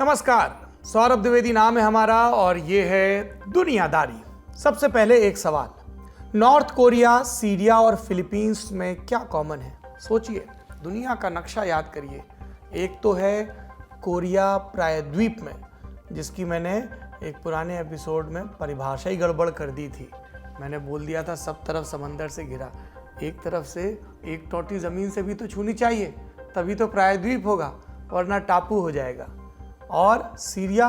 नमस्कार, सौरभ द्विवेदी नाम है हमारा और ये है दुनियादारी। सबसे पहले एक सवाल, नॉर्थ कोरिया, सीरिया और फिलीपींस में क्या कॉमन है? सोचिए, दुनिया का नक्शा याद करिए। एक तो है कोरिया प्रायद्वीप में, जिसकी मैंने एक पुराने एपिसोड में परिभाषा ही गड़बड़ कर दी थी। मैंने बोल दिया था सब तरफ समंदर से घिरा। एक तरफ से एक टोटी ज़मीन से भी तो छूनी चाहिए, तभी तो प्रायद्वीप होगा, वरना टापू हो जाएगा। और सीरिया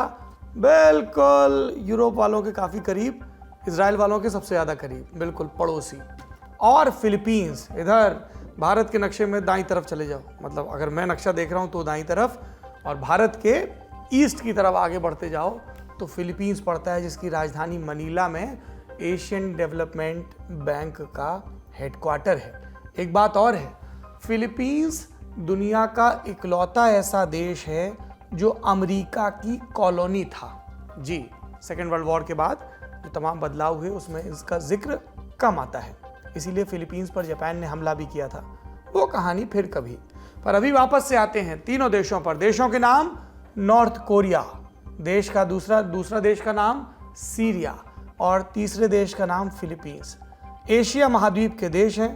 बिल्कुल यूरोप वालों के काफ़ी करीब, इजराइल वालों के सबसे ज़्यादा करीब, बिल्कुल पड़ोसी। और फिलीपींस इधर भारत के नक्शे में दाईं तरफ चले जाओ, मतलब अगर मैं नक्शा देख रहा हूँ तो दाईं तरफ, और भारत के ईस्ट की तरफ आगे बढ़ते जाओ तो फिलीपींस पड़ता है, जिसकी राजधानी मनीला में एशियन डेवलपमेंट बैंक का हेडक्वार्टर है। एक बात और है, फिलीपींस दुनिया का इकलौता ऐसा देश है जो अमेरिका की कॉलोनी था। जी, सेकेंड वर्ल्ड वॉर के बाद जो तमाम बदलाव हुए उसमें इसका जिक्र कम आता है, इसीलिए फिलीपींस पर जापान ने हमला भी किया था। वो कहानी फिर कभी। पर अभी वापस से आते हैं तीनों देशों पर। देशों के नाम, नॉर्थ कोरिया, देश का दूसरा देश का नाम सीरिया और तीसरे देश का नाम फिलीपींस। एशिया महाद्वीप के देश हैं।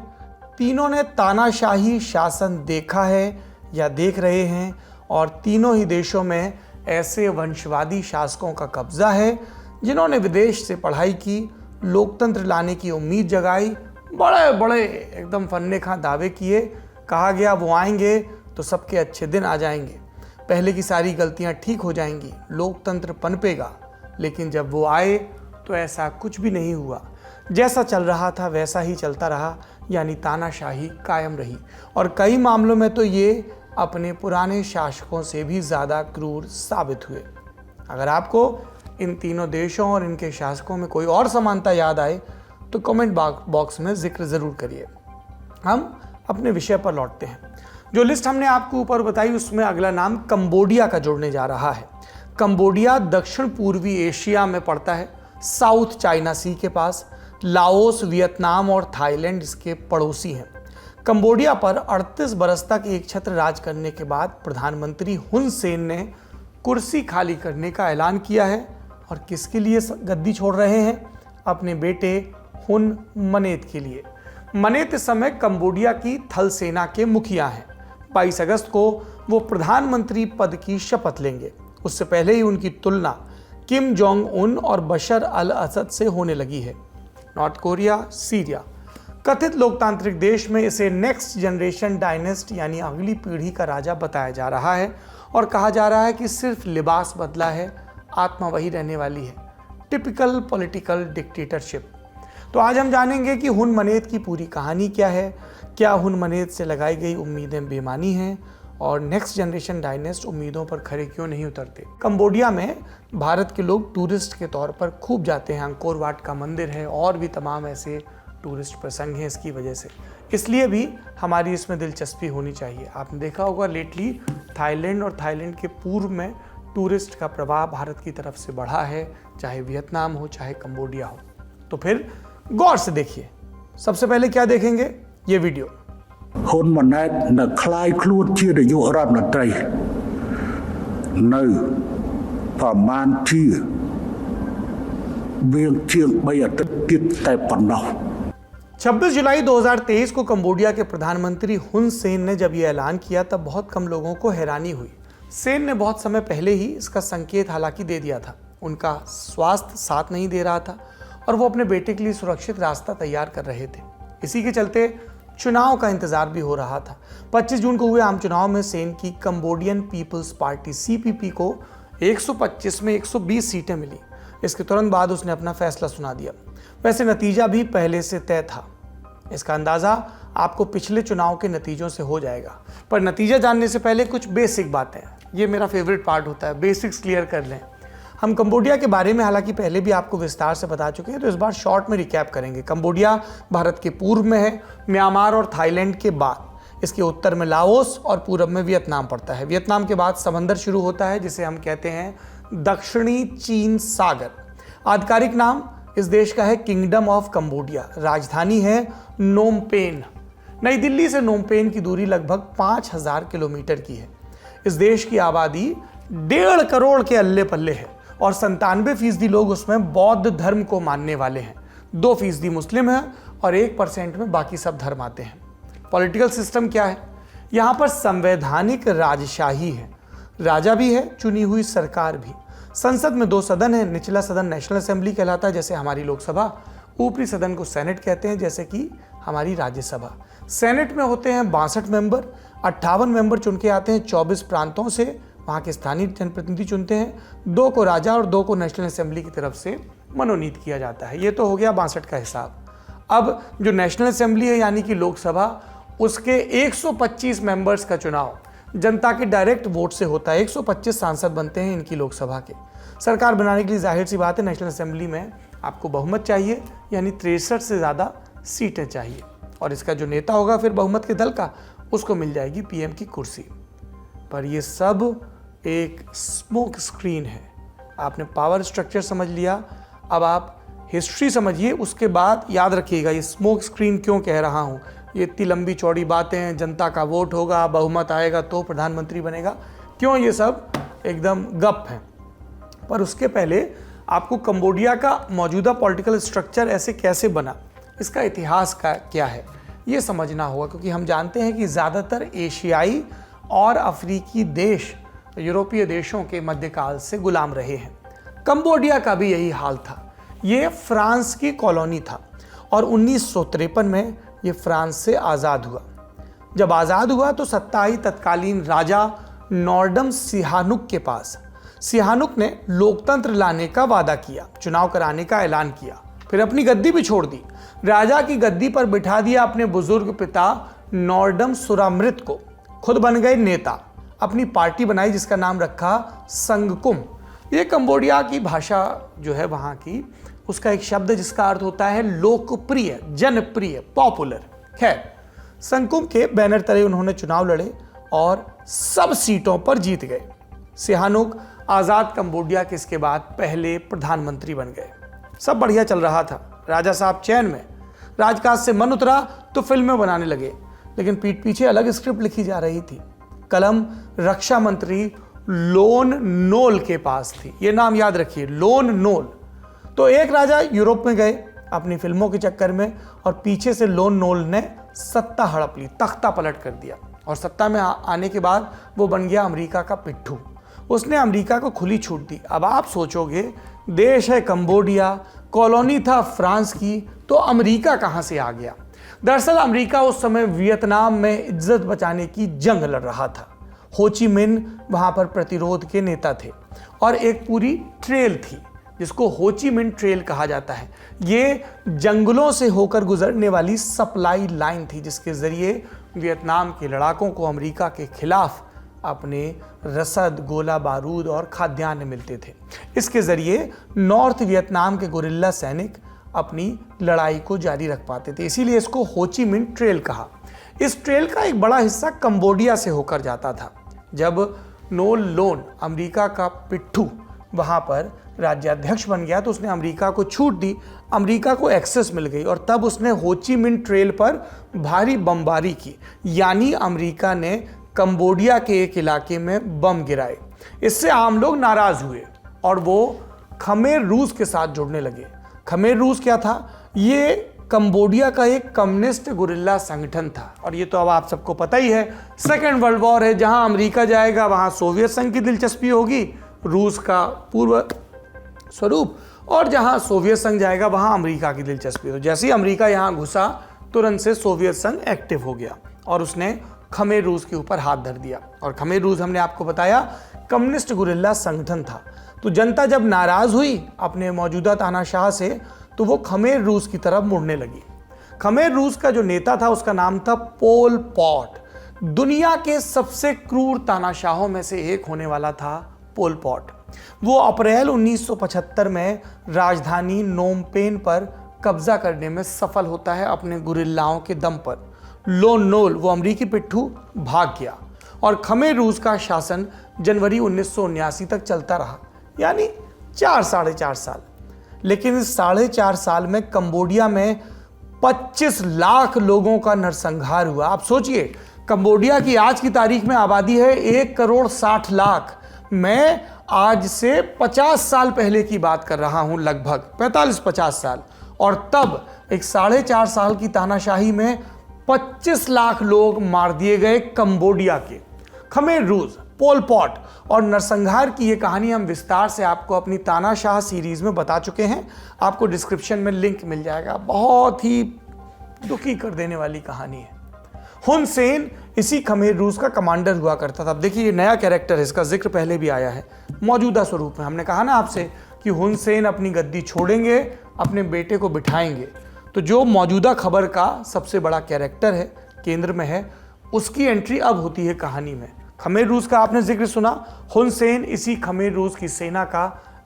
तीनों ने तानाशाही शासन देखा है या देख रहे हैं, और तीनों ही देशों में ऐसे वंशवादी शासकों का कब्जा है जिन्होंने विदेश से पढ़ाई की, लोकतंत्र लाने की उम्मीद जगाई, बड़े बड़े एकदम फन्ने खां दावे किए। कहा गया वो आएंगे तो सबके अच्छे दिन आ जाएंगे, पहले की सारी गलतियां ठीक हो जाएंगी, लोकतंत्र पनपेगा। लेकिन जब वो आए तो ऐसा कुछ भी नहीं हुआ। जैसा चल रहा था वैसा ही चलता रहा, यानी तानाशाही कायम रही। और कई मामलों में तो ये अपने पुराने शासकों से भी ज़्यादा क्रूर साबित हुए। अगर आपको इन तीनों देशों और इनके शासकों में कोई और समानता याद आए तो कमेंट बॉक्स में जिक्र ज़रूर करिए। हम अपने विषय पर लौटते हैं। जो लिस्ट हमने आपको ऊपर बताई उसमें अगला नाम कंबोडिया का जुड़ने जा रहा है। कंबोडिया दक्षिण पूर्वी एशिया में पड़ता है, साउथ चाइना सी के पास। लाओस, वियतनाम और थाईलैंड इसके पड़ोसी हैं। कंबोडिया पर 38 बरस तक एक छत्र राज करने के बाद प्रधानमंत्री हुन सेन ने कुर्सी खाली करने का ऐलान किया है। और किसके लिए गद्दी छोड़ रहे हैं? अपने बेटे हुन मनेत के लिए। मनेत इस समय कंबोडिया की थल सेना के मुखिया हैं। 22 अगस्त को वो प्रधानमंत्री पद की शपथ लेंगे। उससे पहले ही उनकी तुलना किम जोंग उन और बशर अल असद से होने लगी है। नॉर्थ कोरिया, सीरिया, कथित लोकतांत्रिक देश में इसे नेक्स्ट जनरेशन डायनेस्ट यानी अगली पीढ़ी का राजा बताया जा रहा है, और कहा जा रहा है कि सिर्फ लिबास बदला है, आत्मा वही रहने वाली है। Typical political dictatorship. तो आज हम जानेंगे कि हुन मनेत की पूरी कहानी क्या है, क्या हुन मनेत से लगाई गई उम्मीदें बेमानी हैं, और नेक्स्ट जनरेशन डायनेस्ट उम्मीदों पर खरे क्यों नहीं उतरते। कंबोडिया में भारत के लोग टूरिस्ट के तौर पर खूब जाते हैं। अंकोर वाट का मंदिर है और भी तमाम ऐसे टूरिस्ट प्रसंग हैं इसकी वजह से, इसलिए भी हमारी इसमें दिलचस्पी होनी चाहिए। आपने देखा होगा लेटली थाईलैंड और थाईलैंड के पूर्व में टूरिस्ट का प्रवाह भारत की तरफ से बढ़ा है, चाहे वियतनाम हो चाहे कंबोडिया हो। तो फिर गौर से देखिए। सबसे पहले क्या देखेंगे, ये वीडियो। ហ៊ុនម៉ាណែតនៅคล้ายខ្លួនជានាយករដ្ឋមន្ត្រីនៅប្រមាណជាវាងជាង3អាទិត្យទៀតតែប៉ុណ្ណោះ। 26 जुलाई 2023 को कंबोडिया के प्रधानमंत्री हुन सेन ने जब ये ऐलान किया तब बहुत कम लोगों को हैरानी हुई। सेन ने बहुत समय पहले ही इसका संकेत हालांकि दे दिया था। उनका स्वास्थ्य साथ नहीं दे रहा था और वो अपने बेटे के लिए सुरक्षित रास्ता तैयार कर रहे थे। इसी के चलते चुनाव का इंतजार भी हो रहा था। 25 जून को हुए आम चुनाव में सेन की कंबोडियन पीपल्स पार्टी CPP को 125 में 120 सीटें मिली। इसके तुरंत बाद उसने अपना फैसला सुना दिया। वैसे नतीजा भी पहले से तय था। इसका अंदाजा आपको पिछले चुनाव के नतीजों से हो जाएगा। पर नतीजा जानने से पहले कुछ बेसिक बातें, ये मेरा फेवरेट पार्ट होता है, बेसिक्स क्लियर कर लें। हम कंबोडिया के बारे में हालांकि पहले भी आपको विस्तार से बता चुके हैं, तो इस बार शॉर्ट में रिकैप करेंगे। कंबोडिया भारत के पूर्व में है, म्यांमार और थाईलैंड के बाद। इसके उत्तर में लाओस और पूरब में वियतनाम पड़ता है। वियतनाम के बाद समंदर शुरू होता है जिसे हम कहते हैं दक्षिणी चीन सागर। आधिकारिक नाम इस देश का है किंगडम ऑफ कंबोडिया। राजधानी है नोमपेन। नई दिल्ली से नोमपेन की दूरी लगभग 5000 किलोमीटर की है। इस देश की आबादी 1.5 करोड़ के अल्ले पल्ले है और 97% लोग उसमें बौद्ध धर्म को मानने वाले हैं, 2% मुस्लिम हैं और 1% में बाकी सब धर्म आते हैं। पॉलिटिकल सिस्टम क्या है? यहाँ पर संवैधानिक राजशाही है, राजा भी है, चुनी हुई सरकार भी। संसद में 2 सदन है, निचला सदन नेशनल असेंबली कहलाता है जैसे हमारी लोकसभा, ऊपरी सदन को सेनेट कहते हैं जैसे कि हमारी राज्यसभा। सेनेट में होते हैं 62 मेंबर, 58 मेंबर चुन के आते हैं 24 प्रांतों से, वहाँ के स्थानीय जनप्रतिनिधि चुनते हैं, 2 को राजा और 2 को नेशनल असेंबली की तरफ से मनोनीत किया जाता है। ये तो हो गया 62 का हिसाब। अब जो नेशनल असेंबली है यानी कि लोकसभा, उसके 125 मेंबर्स का चुनाव जनता के डायरेक्ट वोट से होता है। 125 सांसद बनते हैं इनकी लोकसभा के। सरकार बनाने के लिए जाहिर सी बात है नेशनल असेंबली में आपको बहुमत चाहिए, यानी 63 से ज़्यादा सीटें चाहिए और इसका जो नेता होगा फिर बहुमत के दल का, उसको मिल जाएगी पीएम की कुर्सी। पर ये सब एक स्मोक स्क्रीन है। आपने पावर स्ट्रक्चर समझ लिया, अब आप हिस्ट्री समझिए। उसके बाद याद रखिएगा ये स्मोक स्क्रीन क्यों कह रहा हूँ। ये इतनी लंबी चौड़ी बातें हैं, जनता का वोट होगा, बहुमत आएगा तो प्रधानमंत्री बनेगा, क्यों ये सब एकदम गप है। पर उसके पहले आपको कंबोडिया का मौजूदा पॉलिटिकल स्ट्रक्चर ऐसे कैसे बना, इसका इतिहास का क्या है, ये समझना होगा, क्योंकि हम जानते हैं कि ज़्यादातर एशियाई और अफ्रीकी देश यूरोपीय देशों के मध्यकाल से गुलाम रहे हैं। कंबोडिया का भी यही हाल था। ये फ्रांस की कॉलोनी था और 1953 में ये फ्रांस से आज़ाद हुआ। जब आज़ाद हुआ तो सत्ता आई तत्कालीन राजा नॉर्डम सिहानुक के पास। सिहानुक ने लोकतंत्र लाने का वादा किया, चुनाव कराने का ऐलान किया, फिर अपनी गद्दी भी छोड़ दी। राजा की गद्दी पर बिठा दिया अपने बुजुर्ग पिता नॉर्डम सुरामृत को, खुद बन गए नेता, अपनी पार्टी बनाई जिसका नाम रखा संगकुम। ये कंबोडिया की भाषा जो है वहाँ की, उसका एक शब्द जिसका अर्थ होता है लोकप्रिय, जनप्रिय, पॉपुलर। खैर, संगकुम के बैनर तले उन्होंने चुनाव लड़े और सब सीटों पर जीत गए। सिहानुक आज़ाद कंबोडिया के इसके बाद पहले प्रधानमंत्री बन गए। सब बढ़िया चल रहा था, राजा साहब चैन में। राजकाज से मन उतरा तो फिल्में बनाने लगे, लेकिन पीठ पीछे अलग स्क्रिप्ट लिखी जा रही थी। कलम रक्षा मंत्री लोन नोल के पास थी। ये नाम याद रखिए, लोन नोल। तो एक राजा यूरोप में गए अपनी फिल्मों के चक्कर में और पीछे से लोन नोल ने सत्ता हड़प ली, तख्ता पलट कर दिया और सत्ता में आने के बाद वो बन गया अमेरिका का पिट्ठू। उसने अमेरिका को खुली छूट दी। अब आप सोचोगे देश है कंबोडिया, कॉलोनी था फ्रांस की, तो अमेरिका कहाँ से आ गया? दरअसल अमेरिका उस समय वियतनाम में इज्जत बचाने की जंग लड़ रहा था। हो ची मिन्ह वहाँ पर प्रतिरोध के नेता थे और एक पूरी ट्रेल थी जिसको हो ची मिन्ह ट्रेल कहा जाता है। ये जंगलों से होकर गुजरने वाली सप्लाई लाइन थी जिसके ज़रिए वियतनाम के लड़ाकों को अमेरिका के खिलाफ अपने रसद, गोला बारूद और खाद्यान्न मिलते थे। इसके ज़रिए नॉर्थ वियतनाम के गुरिल्ला सैनिक अपनी लड़ाई को जारी रख पाते थे, इसीलिए इसको हो ची मिन्ह ट्रेल कहा। इस ट्रेल का एक बड़ा हिस्सा कंबोडिया से होकर जाता था। जब नोल लोन, अमेरिका का पिट्ठू, वहाँ पर राज्याध्यक्ष बन गया तो उसने अमेरिका को छूट दी, अमेरिका को एक्सेस मिल गई और तब उसने हो ची मिन्ह ट्रेल पर भारी बमबारी की, यानी अमेरिका ने कंबोडिया के एक इलाके में बम गिराए। इससे आम लोग नाराज हुए और वो खमेर रूस के साथ जुड़ने लगे। खमेर रूस क्या था? ये कंबोडिया का एक कम्युनिस्ट गुरिल्ला संगठन था और ये तो अब आप सबको पता ही है। सेकेंड वर्ल्ड वॉर है, जहां अमेरिका जाएगा वहां सोवियत संघ की दिलचस्पी होगी, रूस का पूर्व स्वरूप, और जहां सोवियत संघ जाएगा वहां अमेरिका की दिलचस्पी। तो जैसे ही अमेरिका यहां घुसा तुरंत से सोवियत संघ एक्टिव हो गया और उसने खमेर रूस के ऊपर हाथ धर दिया। और खमेर रूस हमने आपको बताया कम्युनिस्ट गुरिल्ला संगठन था। तो जनता जब नाराज हुई अपने मौजूदा तानाशाह से तो वो खमेर रूस की तरफ मुड़ने लगी। खमेर रूस का जो नेता था उसका नाम था पोल पॉट। दुनिया के सबसे क्रूर तानाशाहों में से एक होने वाला था पोल पॉट। वो अप्रैल 1975 में राजधानी नोमपेन पर कब्जा करने में सफल होता है अपने गुरिल्लाओं के दम पर। लोन नोल, वो अमरीकी पिट्ठू, भाग गया और खमेर रूस का शासन जनवरी 1979 तक चलता रहा, यानी 4-4.5 साल। लेकिन इस 4.5 साल में कंबोडिया में 25 लाख लोगों का नरसंहार हुआ। आप सोचिए, कंबोडिया की आज की तारीख में आबादी है 1 करोड़ 60 लाख, मैं आज से 50 साल पहले की बात कर रहा हूं, लगभग 45-50 साल। और तब एक 4.5 साल की तानाशाही में 25 लाख लोग मार दिए गए कंबोडिया के। खमेर रूस, पोल पॉट और नरसंहार की ये कहानी हम विस्तार से आपको अपनी तानाशाह सीरीज में बता चुके हैं। आपको डिस्क्रिप्शन में लिंक मिल जाएगा। बहुत ही दुखी कर देने वाली कहानी है। हुन सेन इसी खमेर रूस का कमांडर हुआ करता था। अब देखिए, ये नया कैरेक्टर है, इसका जिक्र पहले भी आया है मौजूदा स्वरूप में। हमने कहा ना आपसे कि हुन सेन अपनी गद्दी छोड़ेंगे, अपने बेटे को बिठाएंगे। तो जो मौजूदा खबर का सबसे बड़ा कैरेक्टर है, केंद्र में है, उसकी एंट्री अब होती है कहानी में। खमेर रूस का आपने जिक्र सुना। हुन सेन इसी खमेर रूस की सेना का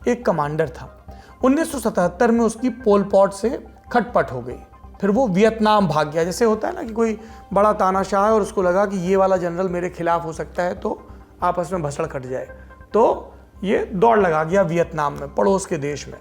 एक कमांडर था। 1977 में उसकी पोल पॉट से खटपट हो गई। फिर वो वियतनाम भाग गया। जैसे होता है ना कि कोई बड़ा तानाशाह है और उसको लगा कि ये वाला जनरल मेरे खिलाफ हो सकता है, तो आपस में भसड़ कट जाए, तो ये दौड़ लगा गया वियतनाम में, पड़ोस के देश में।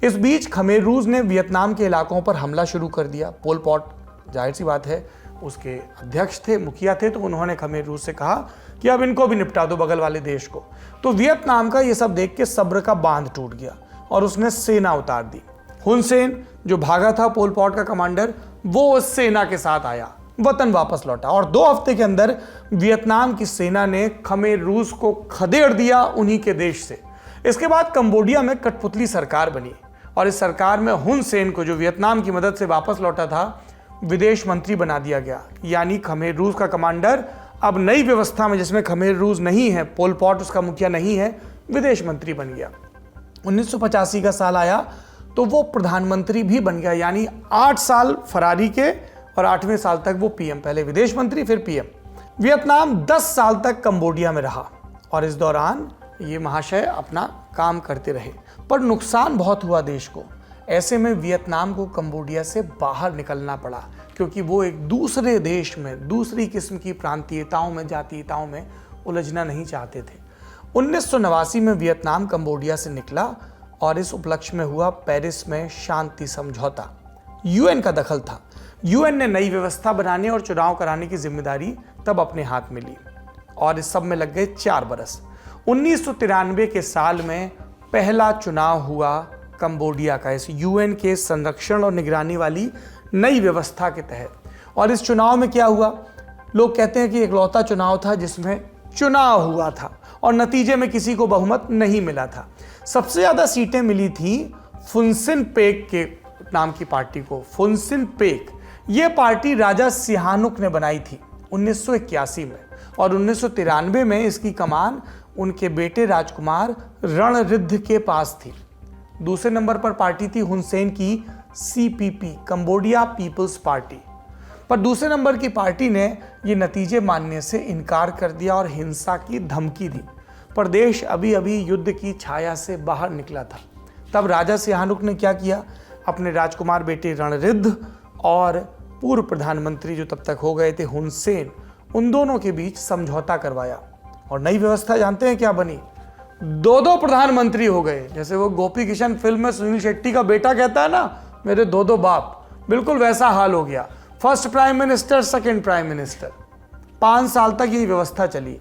इस बीच खमेर रूस ने वियतनाम के इलाकों पर हमला शुरू कर दिया। पोल पॉट, जाहिर सी बात है, उसके अध्यक्ष थे, मुखिया थे, तो उन्होंने खमेर रूस से कहा कि अब इनको भी निपटा दो, बगल वाले देश को। तो वियतनाम का ये सब देख के सब्र का बांध टूट गया और उसने सेना उतार दी। हुन सेन जो भागा था, पोल पॉट का कमांडर, वो उस सेना के साथ आया, वतन वापस लौटा और 2 हफ्ते के अंदर वियतनाम की सेना ने खमेर रूस को खदेड़ दिया उन्हीं के देश से। इसके बाद कंबोडिया में कठपुतली सरकार बनी और इस सरकार में हुन सेन को, जो वियतनाम की मदद से वापस लौटा था, विदेश मंत्री बना दिया गया। यानी खमेर रूस का कमांडर अब नई व्यवस्था में, जिसमें खमेर रूस नहीं है, पोल पॉट उसका मुखिया नहीं है, विदेश मंत्री बन गया। 1985 का साल आया तो वो प्रधानमंत्री भी बन गया। यानी 8 साल फरारी के और 8वें साल तक वो पीएम, पहले विदेश मंत्री फिर पीएम। वियतनाम 10 साल तक कंबोडिया में रहा और इस दौरान ये महाशय अपना काम करते रहे, पर नुकसान बहुत हुआ देश को। ऐसे में वियतनाम को कंबोडिया से बाहर निकलना पड़ा, क्योंकि वो एक दूसरे देश में दूसरी किस्म की प्रांतीयताओं में, जातीयताओं में उलझना नहीं चाहते थे। 1989 में वियतनाम कंबोडिया से निकला और इस उपलक्ष्य में हुआ पेरिस में शांति समझौता। यूएन का दखल था। यूएन ने नई व्यवस्था बनाने और चुनाव कराने की जिम्मेदारी तब अपने हाथ में ली और इस सब में लग गए 4 बरस। 1993 के साल में पहला चुनाव हुआ कंबोडिया का, इस यूएन के संरक्षण और निगरानी वाली नई व्यवस्था के तहत। और इस चुनाव में क्या हुआ? लोग कहते हैं कि इकलौता चुनाव था जिसमें चुनाव हुआ था और नतीजे में किसी को बहुमत नहीं मिला था। सबसे ज्यादा सीटें मिली थी फुनसिन पेक के नाम की पार्टी को। फुनसिन पेक, ये पार्टी राजा सिहानुक ने बनाई थी 1981 में और 1993 में इसकी कमान उनके बेटे राजकुमार रणरिद्ध के पास थी। दूसरे नंबर पर पार्टी थी हुन सेन की सीपीपी, कंबोडिया पीपल्स पार्टी। पर दूसरे नंबर की पार्टी ने ये नतीजे मानने से इनकार कर दिया और हिंसा की धमकी दी। पर देश अभी अभी युद्ध की छाया से बाहर निकला था। तब राजा सिहानुक ने क्या किया? अपने राजकुमार बेटे रणरिद्ध और पूर्व प्रधानमंत्री जो तब तक हो गए थे हुन सेन, उन दोनों के बीच समझौता करवाया और नई व्यवस्था जानते हैं क्या बनी? 2 प्रधानमंत्री हो गए। जैसे वो गोपी किशन फिल्म में सुनील शेट्टी का बेटा कहता है ना, मेरे 2 बाप, बिल्कुल वैसा हाल हो गया। First prime minister, second prime minister. 5 साल तक ये व्यवस्था चली।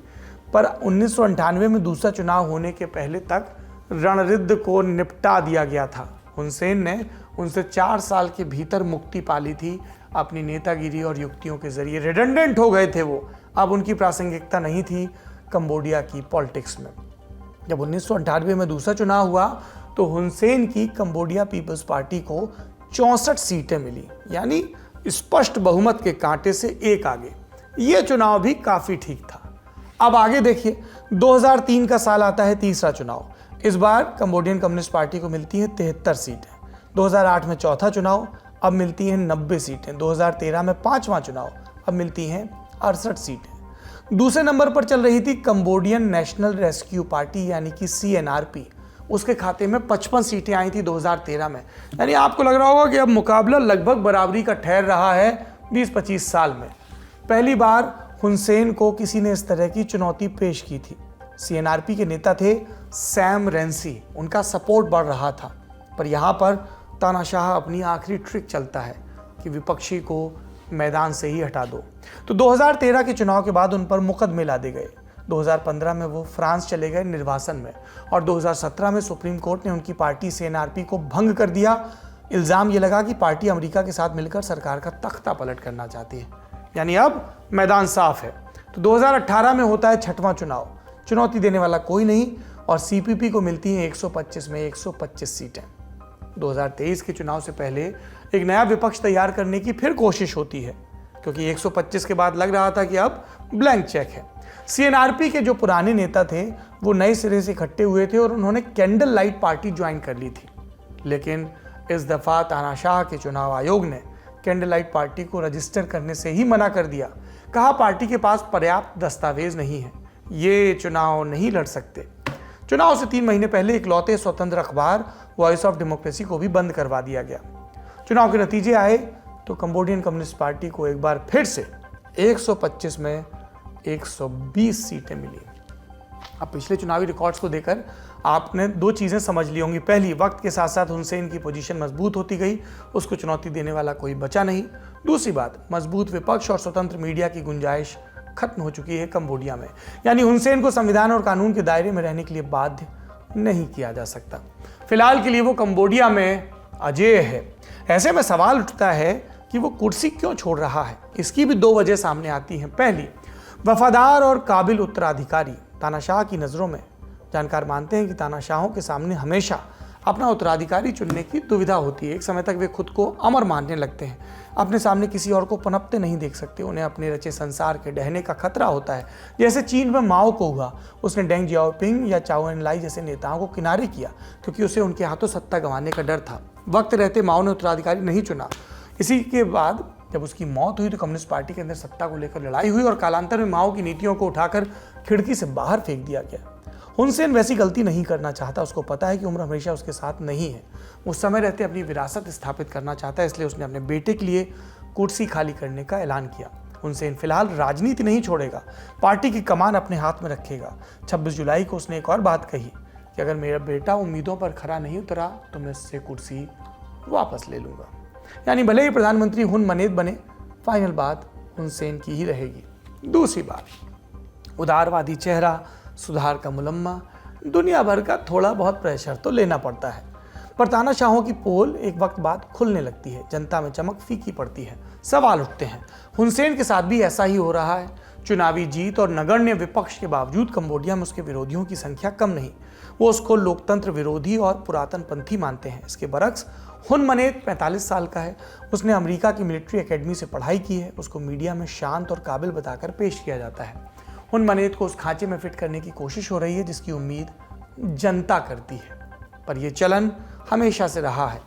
पर 1998 में दूसरा चुनाव होने के पहले तक रणरिद्ध को निपटा दिया गया था। हुन सेन ने उनसे 4 साल के भीतर मुक्ति पा ली थी अपनी नेतागिरी और युक्तियों के जरिए। रिडंडेंट हो गए थे वो, अब उनकी प्रासंगिकता नहीं थी कंबोडिया की पॉलिटिक्स में। जब 1998 में दूसरा चुनाव हुआ तो हुन सेन की कंबोडिया पीपल्स पार्टी को 64 सीटें मिली, यानी स्पष्ट बहुमत के कांटे से एक आगे। ये चुनाव भी काफी ठीक था। अब आगे देखिए, 2003 का साल आता है, तीसरा चुनाव। इस बार कंबोडियन कम्युनिस्ट पार्टी को मिलती हैं 73 सीटें। 2008 में चौथा चुनाव, अब मिलती हैं 90 सीटें। 2013 में 5वां चुनाव, अब मिलती हैं 68 सीटें। दूसरे नंबर पर चल रही थी कंबोडियन नेशनल रेस्क्यू पार्टी यानी कि CNRP। उसके खाते में 55 सीटें आई थी 2013 में। यानी आपको लग रहा होगा कि अब मुकाबला लगभग बराबरी का ठहर रहा है 20-25 साल में। पहली बार हुन सेन को किसी ने इस तरह की चुनौती पेश की थी। CNRP के नेता थे सैम रेंसी, उनका सपोर्ट बढ़ रहा था। पर यहाँ पर तानाशाह अपनी आखिरी ट्रिक चलता है कि विपक्षी को मैदान से ही हटा दो। तो 2013 के चुनाव के बाद उन पर मुकदमे लादे गए। 2015 में वो फ्रांस चले गए निर्वासन में, और 2017 में सुप्रीम कोर्ट ने उनकी पार्टी CNRP को भंग कर दिया। इल्ज़ाम ये लगा कि पार्टी अमेरिका के साथ मिलकर सरकार का तख्ता पलट करना चाहती है। यानी अब मैदान साफ है। तो 2018 में होता है 6वां चुनाव। चुनौती देने वाला कोई नहीं, और CPP को मिलती हैं 125 में 125 सीटें। 2023 के चुनाव से पहले एक नया विपक्ष तैयार करने की फिर कोशिश होती है, क्योंकि 125 के बाद लग रहा था कि अब ब्लैंक चेक है। CNRP के जो पुराने नेता थे वो नए सिरे से इकट्ठे हुए थे और उन्होंने कैंडल लाइट पार्टी ज्वाइन कर ली थी। लेकिन इस दफा तानाशाह के चुनाव आयोग ने कैंडल लाइट पार्टी को रजिस्टर करने से ही मना कर दिया। कहा पार्टी के पास पर्याप्त दस्तावेज नहीं है, ये चुनाव नहीं लड़ सकते। चुनाव से 3 महीने पहले इकलौते स्वतंत्र अखबार वॉइस ऑफ डेमोक्रेसी को भी बंद करवा दिया गया। चुनाव के नतीजे आए तो कंबोडियन कम्युनिस्ट पार्टी को एक बार फिर से 125 में 120 सीटें मिली। अब पिछले चुनावी रिकॉर्ड्स को देखकर आपने 2 चीज़ें समझ ली होंगी। पहली, वक्त के साथ साथ हुसैन की पोजीशन मजबूत होती गई, उसको चुनौती देने वाला कोई बचा नहीं। दूसरी बात, मजबूत विपक्ष और स्वतंत्र मीडिया की गुंजाइश खत्म हो चुकी है कंबोडिया में। यानी हुसैन को संविधान और कानून के दायरे में रहने के लिए बाध्य नहीं किया जा सकता। फिलहाल के लिए वो कंबोडिया में अजेय है। ऐसे में सवाल उठता है कि वो कुर्सी क्यों छोड़ रहा है। इसकी भी 2 वजह सामने आती हैं। पहली, वफादार और काबिल उत्तराधिकारी तानाशाह की नज़रों में जानकार मानते हैं कि तानाशाहों के सामने हमेशा अपना उत्तराधिकारी चुनने की दुविधा होती है। एक समय तक वे खुद को अमर मानने लगते हैं, अपने सामने किसी और को पनपते नहीं देख सकते। उन्हें अपने रचे संसार के ढहने का खतरा होता है। जैसे चीन में माओ को हुआ, उसने डेंग जियाओपिंग या चाओ एन लाई जैसे नेताओं को किनारे किया क्योंकि उसे उनके हाथों सत्ता गंवाने का डर था। वक्त रहते माओ ने उत्तराधिकारी नहीं चुना। इसी के बाद जब उसकी मौत हुई तो कम्युनिस्ट पार्टी के अंदर सत्ता को लेकर लड़ाई हुई और कालांतर में माओ की नीतियों को उठाकर खिड़की से बाहर फेंक दिया गया। हुसैन वैसी गलती नहीं करना चाहता। उसको पता है कि उम्र हमेशा उसके साथ नहीं है। उस समय रहते अपनी विरासत स्थापित करना चाहता है, इसलिए उसने अपने बेटे के लिए कुर्सी खाली करने का ऐलान किया। हुसैन फिलहाल राजनीति नहीं छोड़ेगा, पार्टी की कमान अपने हाथ में रखेगा। 26 जुलाई को उसने एक और बात कही कि अगर मेरा बेटा उम्मीदों पर खरा नहीं उतरा तो मैं इससे कुर्सी वापस ले लूंगा। यानी भले ही प्रधानमंत्री हुन मनेत बने, फाइनल बात हुसैन की ही रहेगी। दूसरी बात, उदारवादी चेहरा, सुधार का मुलम्मा, दुनिया भर का थोड़ा बहुत प्रेशर तो लेना पड़ता है। पर तानाशाहों की पोल एक वक्त बाद खुलने लगती है, जनता में चमक फीकी पड़ती है, सवाल उठते हैं। हुसैन के साथ भी ऐसा ही हो रहा है। चुनावी जीत और नगण्य विपक्ष के बावजूद कंबोडिया में उसके विरोधियों की संख्या कम नहीं। वो उसको लोकतंत्र विरोधी और पुरातन पंथी मानते हैं। इसके बरक्स हुन मनेत 45 साल का है। उसने अमेरिका की मिलिट्री एकेडमी से पढ़ाई की है। उसको मीडिया में शांत और काबिल बताकर पेश किया जाता है। हुन मनेत को उस खांचे में फिट करने की कोशिश हो रही है जिसकी उम्मीद जनता करती है, पर यह चलन हमेशा से रहा है।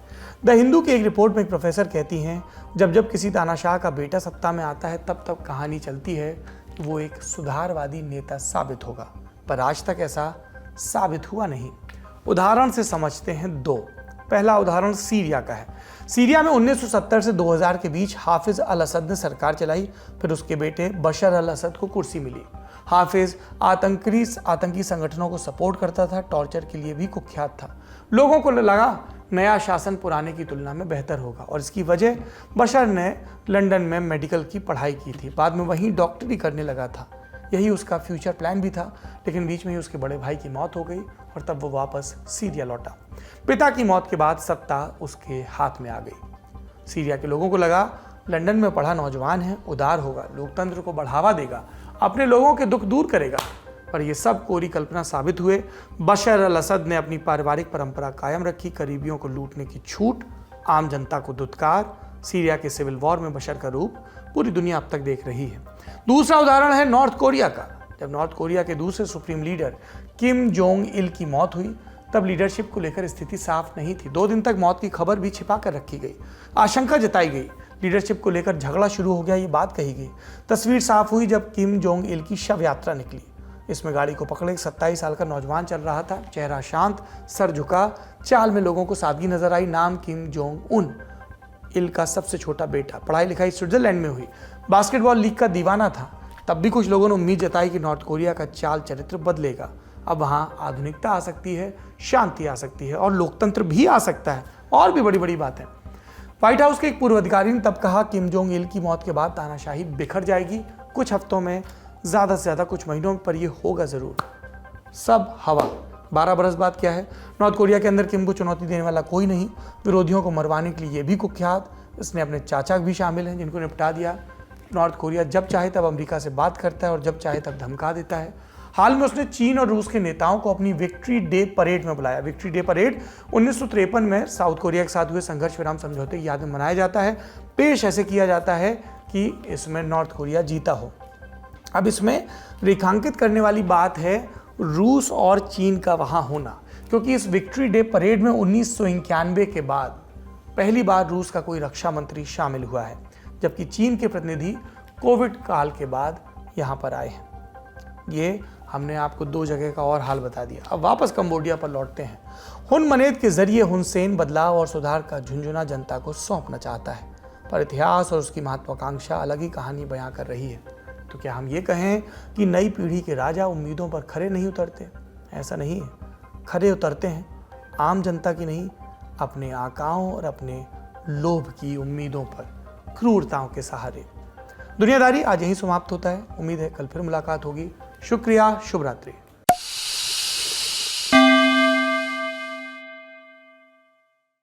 द हिंदू की एक रिपोर्ट में एक प्रोफेसर कहती हैं, जब जब किसी तानाशाह का बेटा सत्ता में आता है तब तब कहानी चलती है कि वो एक सुधारवादी नेता साबित होगा, पर आज तक ऐसा साबित हुआ नहीं। उदाहरण से समझते हैं 2। पहला उदाहरण सीरिया का है। सीरिया में 1970 से 2000 के बीच हाफिज अल असद ने सरकार चलाई, फिर उसके बेटे बशर अल असद को कुर्सी मिली। हाफिज आतंकी संगठनों को सपोर्ट करता था, टॉर्चर के लिए भी कुख्यात था। लोगों को लगा नया शासन पुराने की तुलना में बेहतर होगा, और इसकी वजह बशर ने लंदन में मेडिकल की पढ़ाई की थी, बाद में वहीं डॉक्टरी करने लगा था। यही उसका फ्यूचर प्लान भी था, लेकिन बीच में ही उसके बड़े भाई की मौत हो गई और तब वो वापस सीरिया लौटा। पिता की मौत के बाद सत्ता उसके हाथ में आ गई। सीरिया के लोगों को लगा लंदन में पढ़ा नौजवान है, उदार होगा, लोकतंत्र को बढ़ावा देगा, अपने लोगों के दुख दूर करेगा, पर यह सब कोरी कल्पना साबित हुए। बशर अल असद ने अपनी पारिवारिक परंपरा कायम रखी, करीबियों को लूटने की छूट, आम जनता को दुत्कार। सीरिया के सिविल वॉर में बशर का रूप पूरी दुनिया अब तक देख रही है। दूसरा उदाहरण है नॉर्थ कोरिया का। जब नॉर्थ कोरिया के दूसरे supreme leader Kim Jong Il की मौत हुई तब लीडरशिप को लेकर स्थिति साफ नहीं थी। 2 दिन तक मौत की खबर भी छिपा कर रखी गई, आशंका जताई गई, लीडरशिप को लेकर झगड़ा शुरू हो गया, ये बात कही गई। तस्वीर साफ हुई जब किम जोंग इल की शव यात्रा निकली। इसमें गाड़ी को पकड़े 27 साल का नौजवान चल रहा था, चेहरा शांत, सर झुका, चाल में लोगों को सादगी नजर आई। नाम किम जोंग उन, इल का सबसे छोटा बेटा, पढ़ाई लिखाई स्विट्जरलैंड में हुई, बास्केटबॉल लीग का दीवाना था। तब भी कुछ लोगों ने उम्मीद जताई कि नॉर्थ कोरिया का चाल चरित्र बदलेगा। अब वहां आधुनिकता आ सकती है, शांति आ सकती है और लोकतंत्र भी आ सकता है, और भी बड़ी बड़ी बात है। व्हाइट हाउस के एक पूर्व अधिकारी ने तब कहा किम जोंग इल की मौत के बाद तानाशाही बिखर जाएगी। कुछ हफ्तों में ज़्यादा से ज़्यादा कुछ महीनों पर ये होगा ज़रूर। सब हवा। 12 बरस बाद क्या है? नॉर्थ कोरिया के अंदर किम को चुनौती देने वाला कोई नहीं। विरोधियों को मरवाने के लिए ये भी कुख्यात, इसने अपने चाचा भी शामिल हैं जिनको निपटा दिया। नॉर्थ कोरिया जब चाहे तब अमेरिका से बात करता है और जब चाहे तब धमका देता है। हाल में उसने चीन और रूस के नेताओं को अपनी विक्ट्री डे परेड में बुलाया। विक्ट्री डे परेड 1953 में साउथ कोरिया के साथ हुए संघर्ष विराम समझौते की याद में मनाया जाता है। पेश ऐसे किया जाता है कि इसमें नॉर्थ कोरिया जीता हो। अब इसमें रेखांकित करने वाली बात है रूस और चीन का वहाँ होना, क्योंकि इस विक्ट्री डे परेड में 1991 के बाद पहली बार रूस का कोई रक्षा मंत्री शामिल हुआ है, जबकि चीन के प्रतिनिधि कोविड काल के बाद यहाँ पर आए हैं। ये हमने आपको 2 जगह का और हाल बता दिया। अब वापस कंबोडिया पर लौटते हैं। हुन मनेत के जरिए हुन सेन बदलाव और सुधार का झुंझुना जनता को सौंपना चाहता है, पर इतिहास और उसकी महत्वाकांक्षा अलग ही कहानी बयां कर रही है। तो क्या हम ये कहें कि नई पीढ़ी के राजा उम्मीदों पर खरे नहीं उतरते? ऐसा नहीं है, खरे उतरते हैं, आम जनता की नहीं, अपने आकाओं और अपने लोभ की उम्मीदों पर, क्रूरताओं के सहारे। दुनियादारी आज यहीं समाप्त होता है। उम्मीद है कल फिर मुलाकात होगी। शुक्रिया, शुभ रात्रि।